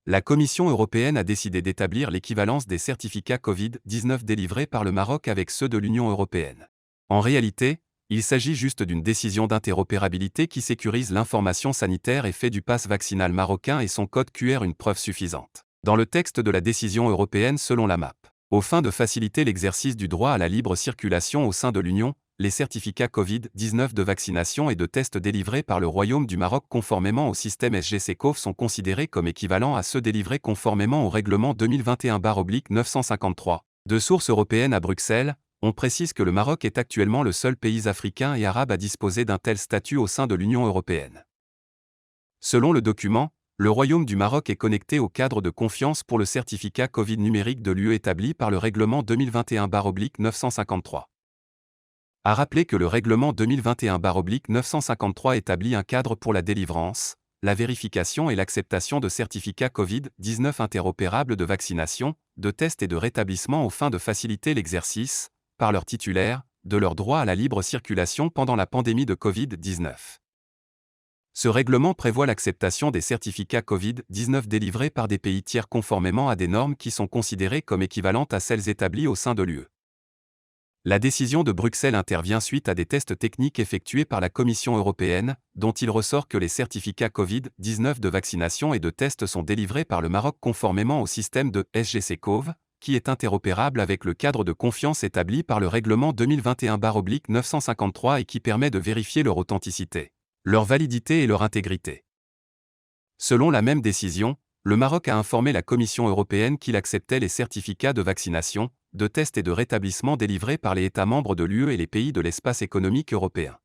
La Commission européenne a décidé d'établir l'équivalence des certificats Covid-19 délivrés par le Maroc avec ceux de l'Union européenne. En réalité, il s'agit juste d'une décision d'interopérabilité qui sécurise l'information sanitaire et fait du pass vaccinal marocain et son code QR une preuve suffisante. Dans le texte de la décision européenne selon la MAP, aux fins de faciliter l'exercice du droit à la libre circulation au sein de l'Union, les certificats Covid-19 de vaccination et de tests délivrés par le Royaume du Maroc conformément au système SGCOV sont considérés comme équivalents à ceux délivrés conformément au règlement 2021/953. De source européenne à Bruxelles, on précise que le Maroc est actuellement le seul pays africain et arabe à disposer d'un tel statut au sein de l'Union européenne. Selon le document, le Royaume du Maroc est connecté au cadre de confiance pour le certificat Covid numérique de l'UE établi par le règlement 2021/953. À rappeler que le règlement 2021/953 établit un cadre pour la délivrance, la vérification et l'acceptation de certificats Covid-19 interopérables de vaccination, de tests et de rétablissement aux fins de faciliter l'exercice, par leurs titulaires, de leur droit à la libre circulation pendant la pandémie de Covid-19. Ce règlement prévoit l'acceptation des certificats Covid-19 délivrés par des pays tiers conformément à des normes qui sont considérées comme équivalentes à celles établies au sein de l'UE. La décision de Bruxelles intervient suite à des tests techniques effectués par la Commission européenne, dont il ressort que les certificats Covid-19 de vaccination et de tests sont délivrés par le Maroc conformément au système de SGCOV, qui est interopérable avec le cadre de confiance établi par le règlement 2021/953 et qui permet de vérifier leur authenticité, leur validité et leur intégrité. Selon la même décision, le Maroc a informé la Commission européenne qu'il acceptait les certificats de vaccination, de tests et de rétablissement délivrés par les États membres de l'UE et les pays de l'espace économique européen.